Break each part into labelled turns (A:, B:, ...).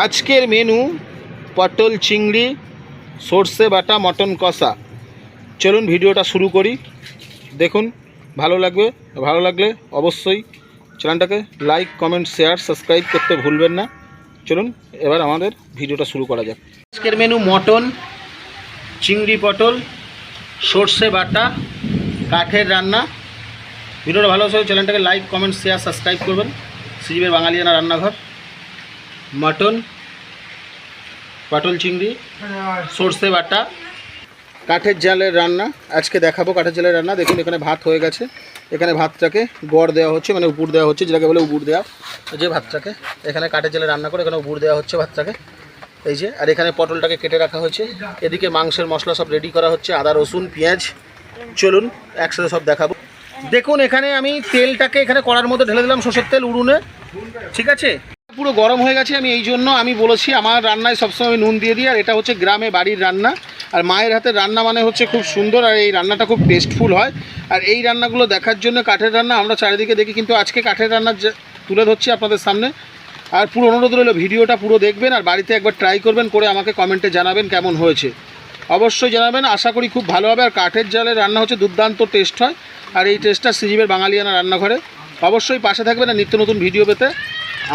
A: আজকের মেনু পটল চিংড়ি সর্ষে বাটা মটন কষা। চলুন ভিডিওটা শুরু করি। দেখুন, ভালো লাগলে অবশ্যই চ্যানেলটাকে লাইক কমেন্ট শেয়ার সাবস্ক্রাইব করতে ভুলবেন না। চলুন এবার আমাদের ভিডিওটা শুরু করা যাক। আজকের মেনু মটন চিংড়ি পটল সর্ষে বাটা কাঠের রান্না। ভিডিওটা ভালো হলে চ্যানেলটাকে লাইক কমেন্ট শেয়ার সাবস্ক্রাইব করবেন। শ্রীজীবের বাঙালিয়ানা রান্নাঘর। মটন পটল চিংড়ি সর্ষে বাটা কাঠের জালের রান্না আজকে দেখাবো। কাঠের জালের রান্না দেখুন, এখানে ভাত হয়ে গেছে। এখানে ভাতটাকে গড় দেওয়া হচ্ছে, মানে উপর দেওয়া হচ্ছে, যেটাকে বলে উপর দেওয়া। যে ভাতটাকে এখানে কাঠের জালে রান্না করে এখানে উপর দেওয়া হচ্ছে ভাতটাকে, এই যে। আর এখানে পটলটাকে কেটে রাখা হয়েছে। এদিকে মাংসের মশলা সব রেডি করা হচ্ছে, আদা রসুন পেঁয়াজ। চলুন একসাথে সব দেখাবো। দেখুন, এখানে আমি তেলটাকে এখানে কড়ার মধ্যে ঢেলে দিলাম, সরষের তেল উড়ুনে, ঠিক আছে। পুরো গরম হয়ে গেছে। আমি এই জন্য আমি বলেছি আমার রান্নায় সবসময় আমি নুন দিয়ে দিই। আর এটা হচ্ছে গ্রামে বাড়ির রান্না, আর মায়ের হাতের রান্না মানে হচ্ছে খুব সুন্দর, আর এই রান্নাটা খুব টেস্টফুল হয়। আর এই রান্নাগুলো দেখার জন্য কাঠের রান্না আমরা চারিদিকে দেখি, কিন্তু আজকে কাঠের রান্না তুলে ধরছি আপনাদের সামনে। আর পুরো অনুরোধ রইল ভিডিওটা পুরো দেখবেন, আর বাড়িতে একবার ট্রাই করবেন, করে আমাকে কমেন্টে জানাবেন কেমন হয়েছে। অবশ্যই জানাবেন, আশা করি খুব ভালো হবে। আর কাঠের জালের রান্না হচ্ছে দুর্দান্ত টেস্ট হয়। আর এই টেস্টটা শ্রীজীবের বাঙালিয়ানা রান্নাঘরে। অবশ্যই পাশে থাকবেন, আর নিত্য নতুন ভিডিও পেতে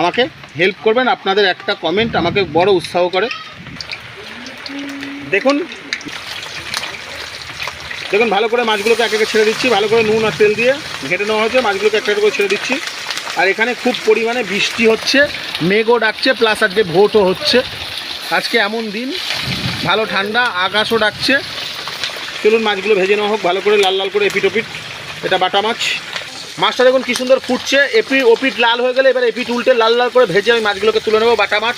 A: আমাকে হেল্প করবেন। আপনাদের একটা কমেন্ট আমাকে বড় উৎসাহ করে। দেখুন ভালো করে মাছগুলোকে এক একে ছেড়ে দিচ্ছি। ভালো করে নুন আর তেল দিয়ে ঘেটে নেওয়া হয়েছে, মাছগুলোকে একটা করে ছেড়ে দিচ্ছি। আর এখানে খুব পরিমাণে বৃষ্টি হচ্ছে, মেঘও ডাকছে, প্লাস আজকে ভোটও হচ্ছে। আজকে এমন দিন, ভালো ঠান্ডা, আকাশও ডাকছে। চলুন মাছগুলো ভেজে নেওয়া হোক ভালো করে, লাল লাল করে, এপিট ওপিট। এটা বাটা মাছ। মাছটা দেখুন কি সুন্দর ফুটছে। ওপিট লাল হয়ে গেলে এবার এপিট উল্টে লাল লাল করে ভেজে আমি মাছগুলোকে তুলে নেবো, বাটা মাছ।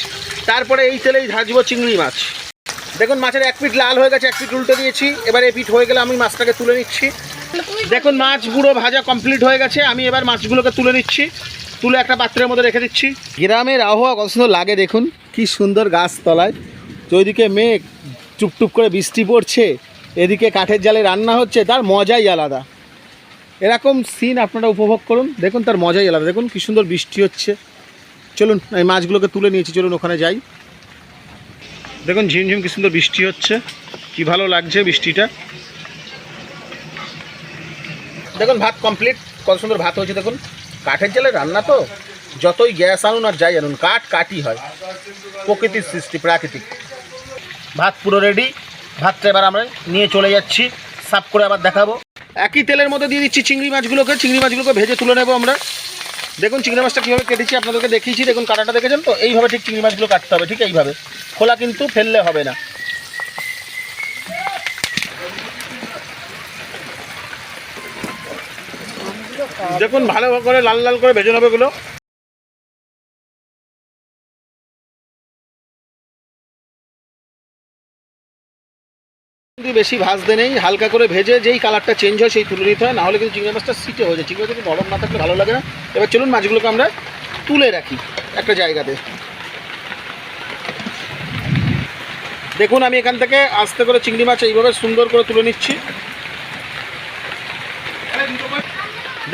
A: তারপরে এই তেলেই ভাজবো চিংড়ি মাছ। দেখুন মাছের এক পিঠ লাল হয়ে গেছে, এক পিঠ উল্টে দিয়েছি। এবার এপিট হয়ে গেলে আমি মাছটাকে তুলে নিচ্ছি। দেখুন মাছ পুরো ভাজা কমপ্লিট হয়ে গেছে। আমি এবার মাছগুলোকে তুলে নিচ্ছি, তুলে একটা পাত্রের মধ্যে রেখে দিচ্ছি। গ্রামের আবহাওয়া কত সুন্দর লাগে দেখুন, কি সুন্দর গাছতলায়। তো ওইদিকে মেঘ, টুপটুপ করে বৃষ্টি পড়ছে, এদিকে কাঠের জালে রান্না হচ্ছে, তার মজাই আলাদা। এরকম সিন আপনারা উপভোগ করুন, দেখুন তার মজাই আলাদা। দেখুন কি সুন্দর বৃষ্টি হচ্ছে। চলুন এই মাছগুলোকে তুলে নিয়েছি, চলুন ওখানে যাই। দেখুন ঝিমঝিম কি সুন্দর বৃষ্টি হচ্ছে, কি ভালো লাগছে বৃষ্টিটা। দেখুন ভাত কমপ্লিট, কত সুন্দর ভাত হয়েছে। দেখুন কাঠের জালে রান্না তো, যতই গ্যাস আনুন আর যাই আনুন, কাঠই হয়, প্রকৃতির সৃষ্টি, প্রাকৃতিক। ভাত পুরো রেডি। ভাতটা এবার আমরা নিয়ে চলে যাচ্ছি, সাফ করে আবার দেখাবো। একই তেলের মধ্যে দিয়ে দিচ্ছি চিংড়ি মাছগুলোকে ভেজে তুলে নেবো আমরা। দেখুন চিংড়ি মাছটা কীভাবে কেটেছি আপনাদেরকে দেখিয়েছি। দেখুন কাটাটা দেখেছেন তো, এইভাবে ঠিক চিংড়ি মাছগুলো কাটতে হবে, ঠিক এইভাবে। খোলা কিন্তু ফেললে হবে না। দেখুন ভালো করে লাল লাল করে ভেজে নেবে এগুলো। বেশি ভাজতে নেই, হালকা করে ভেজে যেই কালারটা চেঞ্জ হয় সেই তুলে নিতে হয়, নাহলে কিন্তু চিংড়ি মাছটা সিটে হয়ে যায়। চিংড়ি মাছ নরম না থাকলে ভালো লাগে না। এবার চলুন মাছগুলোকে আমরা তুলে রাখি একটা জায়গাতে। দেখুন আমি এখান থেকে আস্তে করে চিংড়ি মাছ এইভাবে সুন্দর করে তুলে নিচ্ছি।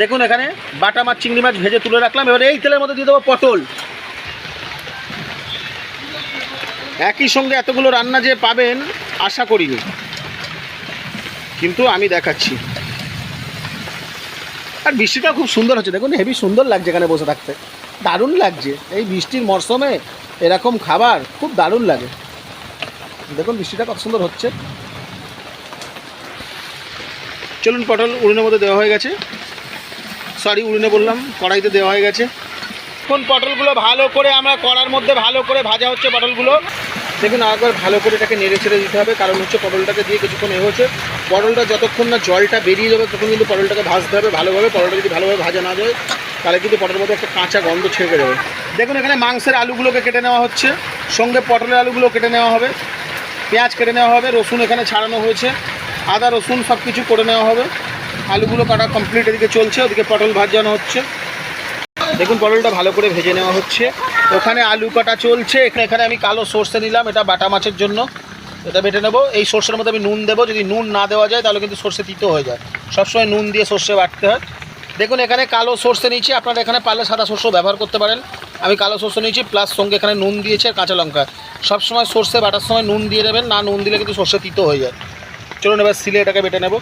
A: দেখুন এখানে বাটা মাছ চিংড়ি মাছ ভেজে তুলে রাখলাম। এবার এই তেলের মধ্যে দিয়ে দেবো পটল। একই সঙ্গে এতগুলো রান্না যে পাবেন আশা করিনি, কিন্তু আমি দেখাচ্ছি। আর বৃষ্টিটা খুব সুন্দর হচ্ছে, দেখুন হেভি সুন্দর লাগছে এখানে বসে থাকতে, দারুণ লাগছে। এই বৃষ্টির মরশুমে এরকম খাবার খুব দারুণ লাগে। দেখুন বৃষ্টিটা কত সুন্দর হচ্ছে। চলুন পটল উড়ুনের মধ্যে দেওয়া হয়ে গেছে, সরি উড়ুনে বললাম, কড়াইতে দেওয়া হয়ে গেছে। এখন পটলগুলো ভালো করে আমরা কড়ার মধ্যে ভালো করে ভাজা হচ্ছে পটলগুলো। দেখুন আরেকবার ভালো করে এটাকে নেড়ে ছেড়ে দিতে হবে, কারণ হচ্ছে পটলটাকে দিয়ে কিছুক্ষণ হচ্ছে। পটলটা যতক্ষণ না জলটা বেরিয়ে যাবে তখন কিন্তু পটলটাকে ভাজতে হবে ভালোভাবে। পটলটা যদি ভালোভাবে ভাজা না যায় তাহলে কিন্তু পটলের মধ্যে একটা কাঁচা গন্ধ ছেড়ে যাবে। দেখুন এখানে মাংসের আলুগুলোকে কেটে নেওয়া হচ্ছে, সঙ্গে পটলের আলুগুলো কেটে নেওয়া হবে, পেঁয়াজ কেটে নেওয়া হবে, রসুন এখানে ছাড়ানো হয়েছে, আদা রসুন সব কিছু করে নেওয়া হবে। আলুগুলো কাটা কমপ্লিট, এদিকে চলছে, ওদিকে পটল ভাজানো হচ্ছে। দেখুন পটলটা ভালো করে ভেজে নেওয়া হচ্ছে, ওখানে আলু কাটা চলছে। এখানে আমি কালো সর্ষে নিলাম, এটা বাটা মাছের জন্য, এটা বেটে নেবো। এই সর্ষের মধ্যে আমি নুন দেবো, যদি নুন না দেওয়া যায় তাহলে কিন্তু সর্ষে তিতো হয়ে যায়। সবসময় নুন দিয়ে সর্ষে বাটতে হয়। দেখুন এখানে কালো সর্ষে নিচ্ছি, আপনারা এখানে পারলে সাদা সর্ষেও ব্যবহার করতে পারেন। আমি কালো সরষে নিয়েছি, প্লাস সঙ্গে এখানে নুন দিয়েছি আর কাঁচা লঙ্কা। সবসময় সরষে বাটার সময় নুন দিয়ে দেবেন, না নুন দিলে কিন্তু সরষে তিতো হয়ে যায়। চলুন এবার সিলে এটাকে বেটে নেব।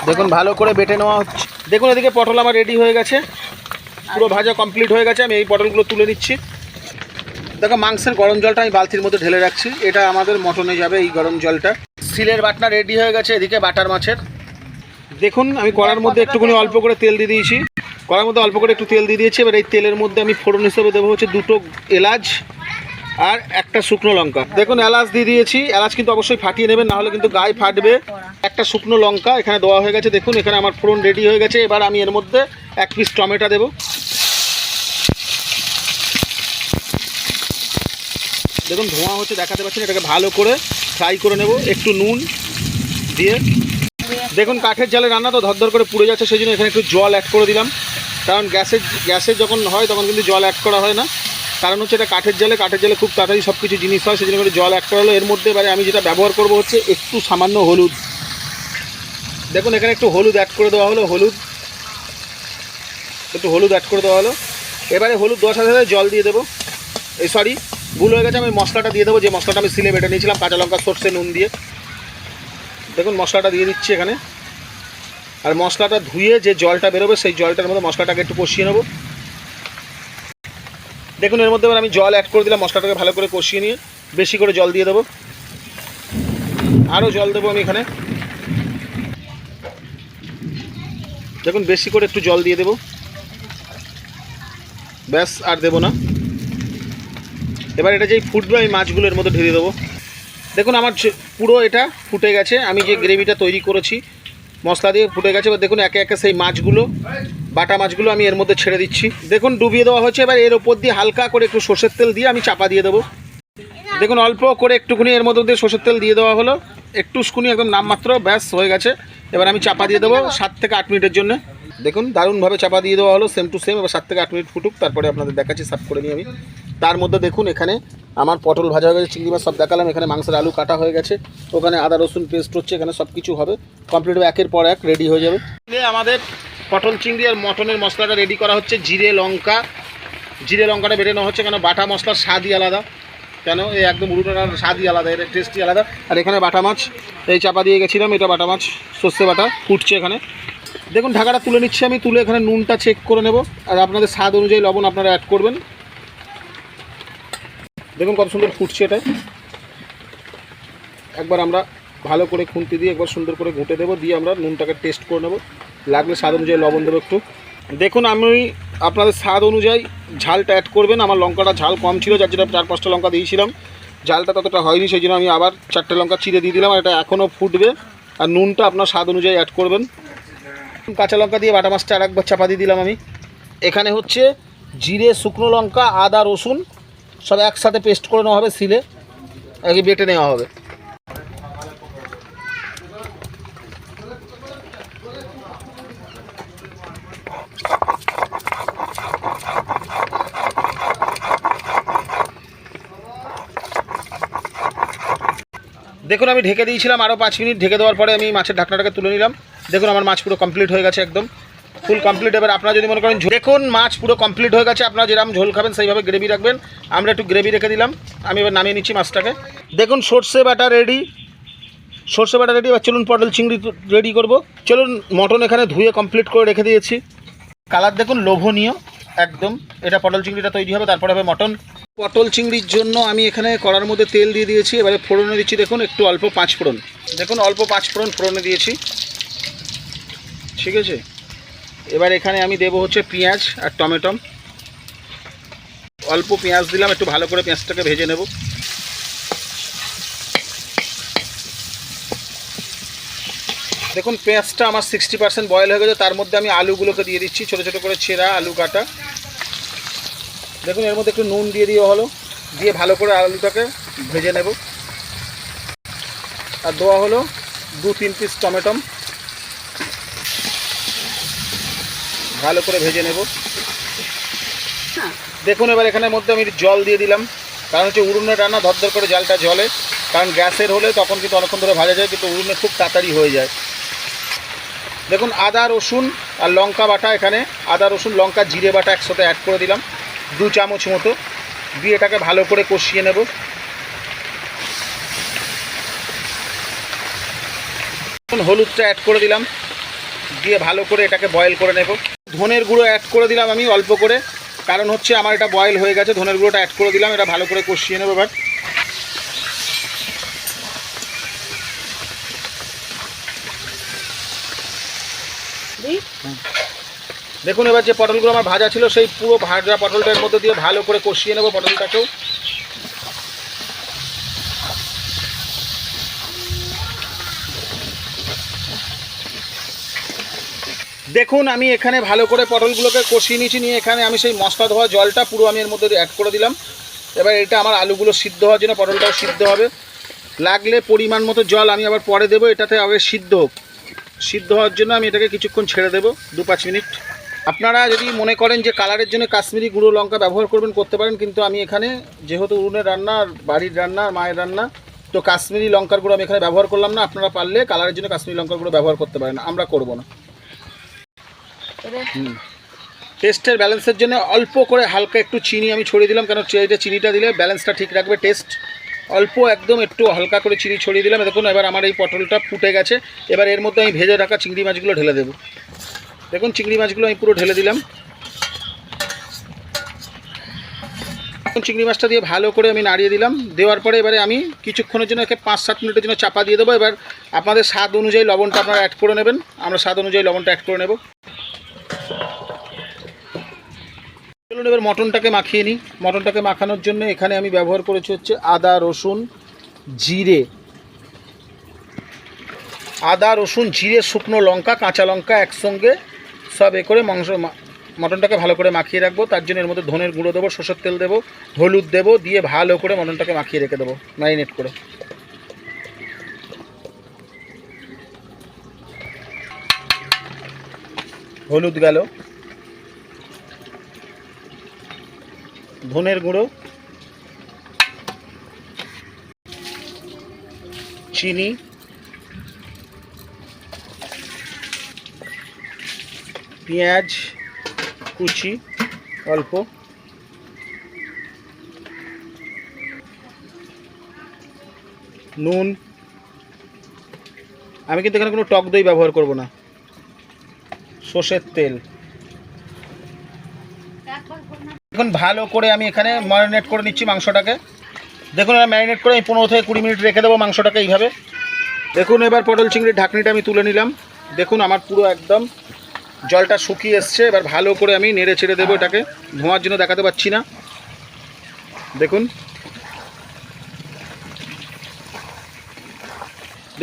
A: দেখুন ভালো করে বেটে নেওয়া হচ্ছে। দেখুন এদিকে পটল আমার রেডি হয়ে গেছে, পুরো ভাজা কমপ্লিট হয়ে গেছে। আমি এই পটলগুলো তুলে নিচ্ছি। দেখো মাংসের গরম জলটা আমি বালতির মধ্যে ঢেলে রাখছি, এটা আমাদের মটনে যাবে এই গরম জলটা। সিলের বাটনা রেডি হয়ে গেছে। এদিকে বাটার মাছের দেখুন আমি কড়ার মধ্যে একটুখানি অল্প করে তেল দিয়ে দিয়েছি, কড়ার মধ্যে অল্প করে একটু তেল দিয়ে দিয়েছি। এবার এই তেলের মধ্যে আমি ফোড়ন হিসেবে দেবো হচ্ছে 2টো এলাচ আর একটা শুকনো লঙ্কা। দেখুন এলাচ দিয়ে দিয়েছি, এলাচ কিন্তু অবশ্যই ফাটিয়ে নেবেন, নাহলে কিন্তু গায়ে ফাটবে। একটা শুকনো লঙ্কা এখানে দেওয়া হয়ে গেছে। দেখুন এখানে আমার ফোড়ন রেডি হয়ে গেছে। এবার আমি এর মধ্যে 1 পিস টমেটো দেবো। দেখুন ধোঁয়া হচ্ছে দেখাতে পাচ্ছেন, এটাকে ভালো করে ফ্রাই করে নেব একটু নুন দিয়ে। দেখুন কাঠের জালে রান্না তো ধরধর করে পুড়ে যাচ্ছে, সেই জন্য এখানে একটু জল অ্যাড করে দিলাম। কারণ গ্যাসের যখন হয় তখন কিন্তু জল অ্যাড করা হয় না, কারণ হচ্ছে এটা কাঠের জালে খুব তাড়াতাড়ি সব কিছু জিনিস হয়, সেই জন্য করে জল অ্যাড করা হলো। এর মধ্যে এবারে আমি যেটা ব্যবহার করব হচ্ছে একটু সামান্য হলুদ। দেখুন এখানে একটু হলুদ অ্যাড করে দেওয়া হলো, একটু হলুদ অ্যাড করে দেওয়া হলো। এবারে হলুদ দেওয়ার সাথে সাথে জল দিয়ে দেবো। ভুল হয়ে গেছে, আমি মশলাটা দিয়ে দেবো, যে মশলাটা আমি সিলে বেটে নিয়েছিলাম কাঁচা লঙ্কা সরষে নুন দিয়ে। দেখুন মশলাটা দিয়ে দিচ্ছি এখানে, আর মশলাটা ধুয়ে যে জলটা বেরোবে সেই জলটার মধ্যে মশলাটাকে একটু কষিয়ে নেব। দেখুন এর মধ্যে এবার আমি জল অ্যাড করে দিলাম, মশলাটাকে ভালো করে কষিয়ে নিয়ে বেশি করে জল দিয়ে দেবো। আরও জল দেবো আমি এখানে। দেখুন বেশি করে একটু জল দিয়ে দেবো, ব্যাস আর দেবো না। এবার এটা যেই ফুটবে আমি মাছগুলো এর মধ্যে ঢেলে দেবো। দেখুন আমার পুরো এটা ফুটে গেছে, আমি যে গ্রেভিটা তৈরি করেছি মশলা দিয়ে ফুটে গেছে। এবার দেখুন একে একে সেই মাছগুলো, বাটা মাছগুলো আমি এর মধ্যে ছেড়ে দিচ্ছি। দেখুন ডুবিয়ে দেওয়া হচ্ছে। এবার এর ওপর দিয়ে হালকা করে একটু সরষের তেল দিয়ে আমি চাপা দিয়ে দেবো। দেখুন অল্প করে একটুখানি এর মধ্যে দিয়ে সরষের তেল দিয়ে দেওয়া হলো, একটুখানি একদম নামমাত্র, ব্যাস হয়ে গেছে। এবার আমি চাপা দিয়ে দেবো 7 থেকে 8 মিনিটের জন্য। দেখুন দারুণভাবে চাপা দিয়ে দেওয়া হলো, সেম টু সেম। এবার 7 থেকে 8 মিনিট ফুটুক, তারপরে আপনাদের দেখাচ্ছি সার্ভ করে নিই আমি। তার মধ্যে দেখুন এখানে আমার পটল ভাজা হয়ে গেছে, চিংড়ি মাছ সব দেখালাম, এখানে মাংসের আলু কাটা হয়ে গেছে, ওখানে আদা রসুন পেস্ট হচ্ছে, এখানে সব কিছু হবে কমপ্লিট, একের পর এক রেডি হয়ে যাবে। আমাদের পটল চিংড়ি আর মটনের মশলাটা রেডি করা হচ্ছে। জিরে লঙ্কাটা বেটে নেওয়া হচ্ছে, কেন বাটা মশলার স্বাদই আলাদা, কেন এই একদম উড়োটার স্বাদই আলাদা, এর টেস্টই আলাদা। আর এখানে বাটা মাছ এই চাপা দিয়ে গেছিলাম, এটা বাটা মাছ সর্ষে বাটা ফুটছে এখানে। দেখুন ঢাকাটা তুলে নিচ্ছি আমি, তুলে এখানে নুনটা চেক করে নেব, আর আপনাদের স্বাদ অনুযায়ী লবণ আপনারা অ্যাড করবেন। দেখুন কত সুন্দর ফুটছে এটা। একবার আমরা ভালো করে খুন্তি দিয়ে একবার সুন্দর করে ঘুঁটে দেবো, দিয়ে আমরা নুনটাকে টেস্ট করে নেব, লাগলে স্বাদ অনুযায়ী লবণ দেবো একটু। দেখুন আমি আপনাদের স্বাদ অনুযায়ী ঝালটা অ্যাড করবেন। আমার লঙ্কাটা ঝাল কম ছিল, যার জন্য 4-5টা লঙ্কা দিয়েছিলাম, ঝালটা ততটা হয়নি, সেই জন্য আমি আবার 4টে লঙ্কা চিড়ে দিয়ে দিলাম। এটা এখনও ফুটবে, আর নুনটা আপনার স্বাদ অনুযায়ী অ্যাড করবেন। কাঁচা লঙ্কা দিয়ে বাটা মাছটা আরেকবার চাপা দিয়ে দিলাম আমি। এখানে হচ্ছে জিরে, শুকনো লঙ্কা, আদা রসুন সব একসাথে পেস্ট করে নেওয়া হবে, সিলে আগে বেটে নেওয়া হবে। দেখুন আমি ঢেকে দিয়েছিলাম আরও 5 মিনিট, ঢেকে দেওয়ার পরে আমি মাছের ঢাকনাটাকে তুলে নিলাম। দেখুন আমার মাছ পুরো কমপ্লিট হয়ে গেছে, একদম ফুল কমপ্লিট। এবার আপনারা যদি মনে করেন, দেখুন মাছ পুরো কমপ্লিট হয়ে গেছে, আপনারা যেরকম ঝোল খাবেন সেইভাবে গ্রেভি রাখবেন। আমরা একটু গ্রেভি রেখে দিলাম, আমি এবার নামিয়ে নিচ্ছি মাছটাকে। দেখুন সর্ষে বাটা রেডি, এবার চলুন পটল চিংড়ি রেডি করব। চলুন মটন এখানে ধুয়ে কমপ্লিট করে রেখে দিয়েছি। কালার দেখুন লোভনীয় একদম। এটা পটল চিংড়িটা তৈরি হবে, তারপরে হবে মটন। পটল চিংড়ির জন্য আমি এখানে কড়ার মধ্যে তেল দিয়ে দিয়েছি, এবারে ফোড়নে দিচ্ছি। দেখুন একটু অল্প 5 ফোড়ন, দেখুন অল্প 5 ফোড়ন ফোড়নে দিয়েছি, ঠিক আছে। এবার এখানে আমি দেবো হচ্ছে পেঁয়াজ আর টমেটো, অল্প পেঁয়াজ দিলাম, একটু ভালো করে পেঁয়াজটাকে ভেজে নেব। দেখুন পেঁয়াজটা আমার 60% বয়েল হয়ে গেছে, তার মধ্যে আমি আলুগুলোকে দিয়ে দিচ্ছি, ছোটো ছোটো করে ছেঁড়া আলু কাটা। দেখুন এর মধ্যে একটু নুন দিয়ে দেওয়া হলো, দিয়ে ভালো করে আলুটাকে ভেজে নেব। আর দেওয়া হলো 2-3 পিস টমেটো, ভালো করে ভেজে নেব। দেখুন এবার এখানের মধ্যে আমি জল দিয়ে দিলাম, কারণ হচ্ছে উড়ুনের রান্না ধরধর করে জালটা জলে, কারণ গ্যাসের হলে তখন কিন্তু অনেকক্ষণ ধরে ভাজা যায়, কিন্তু উড়ুনে খুব তাড়াতাড়ি হয়ে যায়। দেখুন আদা রসুন আর লঙ্কা বাটা, এখানে আদা রসুন লঙ্কা জিরে বাটা একসাথে অ্যাড করে দিলাম 2 চামচ মতো, দিয়ে এটাকে ভালো করে কষিয়ে নেব। হলুদটা অ্যাড করে দিলাম, দিয়ে ভালো করে এটাকে বয়েল করে নেব। ধনের গুঁড়ো অ্যাড করে দিলাম আমি অল্প করে, কারণ হচ্ছে আমার এটা বয়েল হয়ে গেছে। ধনের গুঁড়োটা অ্যাড করে দিলাম, এটা ভালো করে কষিয়ে নেব। এবার দেখুন এবার যে পটলগুলো আমার ভাজা ছিল সেই পুরো ভাজা পটলটার মধ্যে দিয়ে ভালো করে কষিয়ে নেব পটলটাকেও। দেখুন আমি এখানে ভালো করে পটলগুলোকে কষিয়ে নিয়েছি, নিয়ে এখানে আমি সেই মশলা ধোয়া জলটা পুরো আমি এর মধ্যে অ্যাড করে দিলাম। এবার এটা আমার আলুগুলো সিদ্ধ হওয়ার জন্য, পটলটাও সিদ্ধ হবে, লাগলে পরিমাণ মতো জল আমি আবার পরে দেবো। এটাতে আগে সিদ্ধ হওয়ার জন্য আমি এটাকে কিছুক্ষণ ছেড়ে দেবো 2-5 মিনিট। আপনারা যদি মনে করেন যে কালারের জন্য কাশ্মীরি গুঁড়ো লঙ্কা ব্যবহার করবেন, করতে পারেন, কিন্তু আমি এখানে যেহেতু উনুনের রান্না, বাড়ির রান্না, মায়ের রান্না, তো কাশ্মীরি লঙ্কার গুঁড়ো আমি এখানে ব্যবহার করলাম না। আপনারা পারলে কালারের জন্য কাশ্মীরি লঙ্কার গুঁড়ো ব্যবহার করতে পারেন, আমরা করব না। টেস্টের ব্যালেন্সের জন্য অল্প করে হালকা একটু চিনি আমি ছড়িয়ে দিলাম, কারণ চিনিটা দিলে ব্যালেন্সটা ঠিক রাখবে, টেস্ট। অল্প একদম একটু হালকা করে চিনি ছড়িয়ে দিলাম। দেখুন এবার আমার এই পটলটা ফুটে গেছে। এবার এর মধ্যে আমি ভেজে রাখা চিংড়ি মাছগুলো ঢেলে দেবো। দেখুন চিংড়ি মাছগুলো আমি পুরো ঢেলে দিলাম। চিংড়ি মাছটা দিয়ে ভালো করে আমি নাড়িয়ে দিলাম। দেওয়ার পরে এবারে আমি কিছুক্ষণের জন্য একে 5-7 মিনিটের জন্য চাপা দিয়ে দেবো। এবার আপনাদের স্বাদ অনুযায়ী লবণটা আপনারা অ্যাড করে নেবেন, আমরা স্বাদ অনুযায়ী লবণটা অ্যাড করে নেব। চলুন এবার মটনটাকে মাখিয়ে নিই। মটনটাকে মাখানোর জন্য এখানে আমি ব্যবহার করেছি হচ্ছে আদা রসুন জিরে, শুকনো লঙ্কা, কাঁচা লঙ্কা একসঙ্গে সব করে মটনটাকে ভালো করে মাখিয়ে রাখবো। তার জন্য এর মধ্যে ধনের গুঁড়ো দেবো, সরষের তেল দেবো, হলুদ দেবো, দিয়ে ভালো করে মটনটাকে মাখিয়ে রেখে দেবো ম্যারিনেট করে। হলুদ গেল, ধনের গুঁড়ো, চিনি, পেঁয়াজ কুচি অল্প, নুন। আমি কিন্তু এখানে কোনো টক দই ব্যবহার করব না। সরষের তেল। এখন ভালো করে আমি এখানে ম্যারিনেট করে নিচ্ছি মাংসটাকে। দেখুন ম্যারিনেট করে আমি 15 থেকে 20 মিনিট রেখে দেবো মাংসটাকে এইভাবে। দেখুন এবার পটল চিংড়ির ঢাকনিটা আমি তুলে নিলাম। দেখুন আমার পুরো একদম জলটা শুকিয়ে এসছে। এবার ভালো করে আমি নেড়ে ছেড়ে দেবো এটাকে, ধোঁয়ার জন্য দেখাতে পাচ্ছি না। দেখুন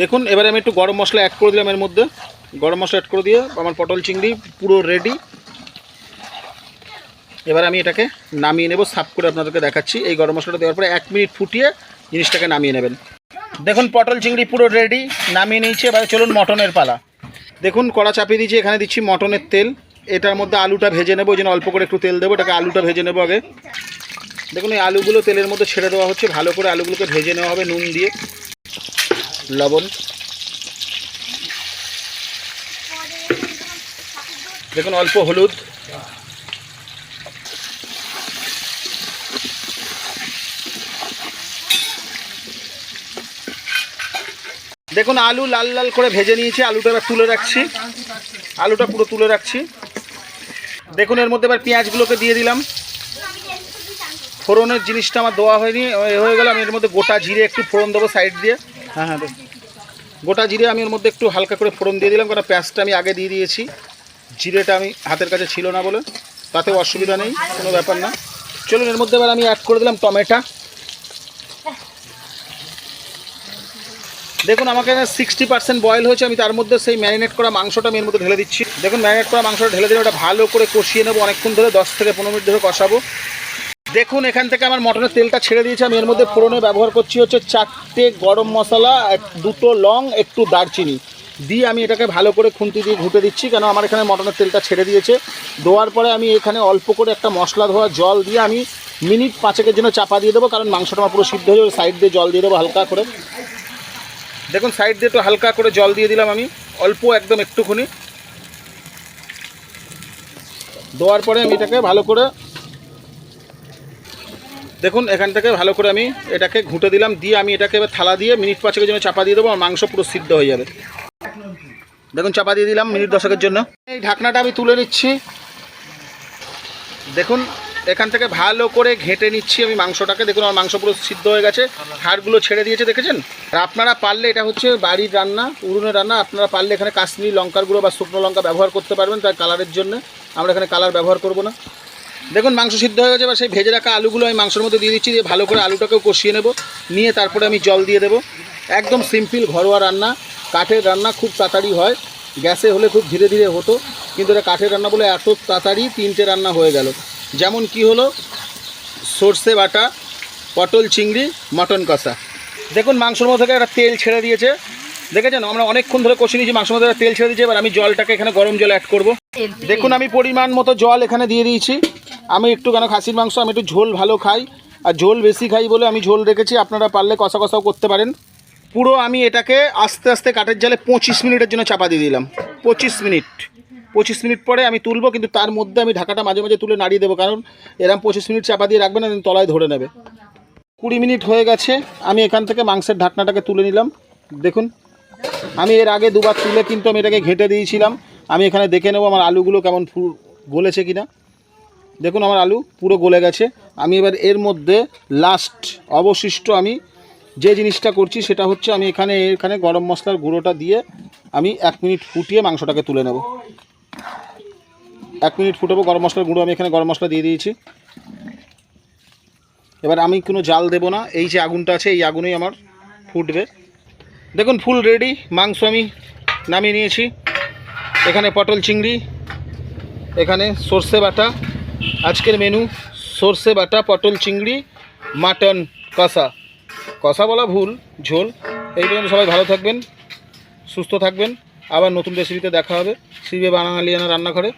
A: দেখুন এবারে আমি একটু গরম মশলা অ্যাড করে দিলাম এর মধ্যে। গরম মশলা অ্যাড করে দিয়ে আমার পটল চিংড়ি পুরো রেডি। এবার আমি এটাকে নামিয়ে নেব, সার্ভ করে আপনাদেরকে দেখাচ্ছি। এই গরম মশলাটা দেওয়ার পরে 1 মিনিট ফুটিয়ে জিনিসটাকে নামিয়ে নেবেন। দেখুন পটল চিংড়ি পুরো রেডি, নামিয়ে নিয়েছি। এবারে চলুন মটনের পালা। দেখুন কড়া চাপিয়ে দিয়েছি, এখানে দিচ্ছি মটনের তেল। এটার মধ্যে আলুটা ভেজে নেবো, ওই জন্য অল্প করে একটু তেল দেবো। এটাকে আলুটা ভেজে নেবো আগে। দেখুন এই আলুগুলো তেলের মধ্যে ছেড়ে দেওয়া হচ্ছে, ভালো করে আলুগুলোকে ভেজে নেওয়া হবে নুন দিয়ে, লবণ। দেখুন অল্প হলুদ, দেখুন আলু লাল লাল করে ভেজে নিয়েছি। আলুটা এবার তুলে রাখছি, আলুটা পুরো তুলে রাখছি। দেখুন এর মধ্যে এবার পেঁয়াজগুলোকে দিয়ে দিলাম। ফোড়নের জিনিসটা আমার দেওয়া হয়নি, হয়ে গেল। আমি এর মধ্যে গোটা জিরে একটু ফোড়ন দেবো সাইড দিয়ে। হ্যাঁ হ্যাঁ গোটা জিরে আমি এর মধ্যে একটু হালকা করে ফোড়ন দিয়ে দিলাম, কারণ পেঁয়াজটা আমি আগে দিয়ে দিয়েছি। জিরেটা আমি হাতের কাছে ছিল না বলে, তাতেও অসুবিধা নেই, কোনো ব্যাপার না। চলুন এর মধ্যে এবার আমি অ্যাড করে দিলাম টমেটো। দেখুন আমাকে 60% বয়েল হয়েছে। আমি তার মধ্যে সেই ম্যারিনেট করা মাংসটা আমি এর মধ্যে ঢেলে দিচ্ছি। দেখুন ম্যারিনেট করা মাংসটা ঢেলে দিয়ে ওটা ভালো করে কষিয়ে নেবো অনেকক্ষণ ধরে, 10 থেকে 15 মিনিট ধরে কষাবো। দেখুন এখান থেকে আমার মটনের তেলটা ছেড়ে দিয়েছে। আমি এর মধ্যে ফোড়নে ব্যবহার করছি হচ্ছে 4টে গরম মশলা, 2টো লং, একটু দারচিনি দিয়ে আমি এটাকে ভালো করে খুন্তি দিয়ে ঘুঁটে দিচ্ছি, কেন আমার এখানে মটনের তেলটা ছেড়ে দিয়েছে। দেওয়ার পরে আমি এখানে অল্প করে একটা মশলা ধোয়া জল দিয়ে আমি মিনিট 5-এর জন্য চাপা দিয়ে দেবো, কারণ মাংসটা আমার পুরো সিদ্ধ হয়ে যাবে। সাইড দিয়ে জল দিয়ে দেবো হালকা করে। দেখুন সাইড দিয়ে একটু হালকা করে জল দিয়ে দিলাম আমি, অল্প একদম একটুখানি। দেওয়ার পরে আমি এটাকে ভালো করে দেখুন এখান থেকে ভালো করে আমি এটাকে ঘুঁটে দিলাম, দিয়ে আমি এটাকে এবার থালা দিয়ে মিনিট 5-এর জন্য চাপা দিয়ে দেবো। আর মাংস পুরো সিদ্ধ হয়ে যাবে। দেখুন চাপা দিয়ে দিলাম মিনিট 10-এর জন্য। এই ঢাকনাটা আমি তুলে নিচ্ছি। দেখুন এখান থেকে ভালো করে ঘেঁটে নিচ্ছি আমি মাংসটাকে। দেখুন আমার মাংস পুরো সিদ্ধ হয়ে গেছে, হাড়গুলো ছেড়ে দিয়েছে, দেখেছেন। আর আপনারা পারলে, এটা হচ্ছে বাড়ির রান্না, উনুনের রান্না, আপনারা পারলে এখানে কাশ্মীরি লঙ্কার গুঁড়ো বা শুকনো লঙ্কা ব্যবহার করতে পারবেন, তার কালারের জন্য। আমরা এখানে কালার ব্যবহার করব না। দেখুন মাংস সিদ্ধ হয়ে গেছে। এবার সেই ভেজে রাখা আলুগুলো আমি মাংসের মধ্যে দিয়ে দিচ্ছি, দিয়ে ভালো করে আলুটাকেও কষিয়ে নেব, নিয়ে তারপরে আমি জল দিয়ে দেবো। একদম সিম্পল ঘরোয়া রান্না, কাঠের রান্না, খুব তাড়াতাড়ি হয়। গ্যাসে হলে খুব ধীরে ধীরে হতো, কিন্তু এটা কাঠের রান্না বলে এত তাড়াতাড়ি 3টে রান্না হয়ে গেল। যেমন কি হলো, সর্ষে বাটা, পটল চিংড়ি, মটন কষা। দেখুন মাংসের মধ্যে থেকে একটা তেল ছেড়ে দিয়েছে, দেখেছেন। আমরা অনেকক্ষণ ধরে কষে নিয়েছি, মাংসের মধ্যে তেল ছেড়ে দিয়েছে। এবার আমি জলটাকে এখানে গরম জল অ্যাড করব। দেখুন আমি পরিমাণ মতো জল এখানে দিয়ে দিয়েছি। আমি একটু, কেন খাসির মাংস আমি একটু ঝোল ভালো খাই, আর ঝোল বেশি খাই বলে আমি ঝোল রেখেছি। আপনারা পারলে কষা কষাও করতে পারেন। পুরো আমি এটাকে আস্তে আস্তে কাঠের জালে 25 মিনিটের জন্য চাপা দিয়ে দিলাম। 25 মিনিট পরে আমি তুলবো, কিন্তু তার মধ্যে আমি ঢাকাটা মাঝে মাঝে তুলে নাড়িয়ে দেবো, কারণ এরকম 25 মিনিট চাপা দিয়ে রাখবেন না, তলায় ধরে নেবে। 20 মিনিট হয়ে গেছে। আমি এখান থেকে মাংসের ঢাকনাটাকে তুলে নিলাম। দেখুন আমি এর আগে দুবার তুলে কিন্তু আমি এটাকে ঘেঁটে দিয়েছিলাম। আমি এখানে দেখে নেবো আমার আলুগুলো কেমন গলেছে কিনা। দেখুন আমার আলু পুরো গলে গেছে। আমি এবার এর মধ্যে লাস্ট অবশিষ্ট আমি যে জিনিসটা করছি সেটা হচ্ছে, আমি এখানে গরম মশলার গুঁড়োটা দিয়ে আমি 1 মিনিট ফুটিয়ে মাংসটাকে তুলে নেব। 1 মিনিট ফুটাবো। গরম মশলার গুঁড়ো আমি এখানে গরম মশলা দিয়ে দিয়েছি। এবার আমি কোনো জাল দেব না, এই যে আগুনটা আছে এই আগুনেই আমার ফুটবে। দেখুন ফুল রেডি মাংস আমি নামিয়ে নিয়েছি। এখানে পটল চিংড়ি, এখানে সর্ষে বাটা, আজকের মেনু সর্ষে বাটা, পটল চিংড়ি, মাটন কষা। কষা বলা ভুল, ঝোল। এই পর্যন্ত সবাই ভালো থাকবেন, সুস্থ থাকবেন। আবার নতুন রেসিপিতে দেখা হবে সিবে বাঙালিয়ানা রান্নাঘরে।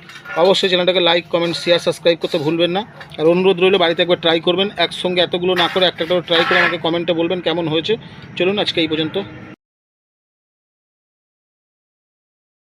A: অবশ্যই চ্যানেলটাকে লাইক, কমেন্ট, শেয়ার, সাবস্ক্রাইব করতে ভুলবেন না। আর অনুরোধ রইল বাড়িতে একবার ট্রাই করবেন। একসঙ্গে এতগুলো না করে একটা ট্রাই করে আমাকে কমেন্টে বলবেন কেমন হয়েছে। চলুন আজকে এই পর্যন্ত।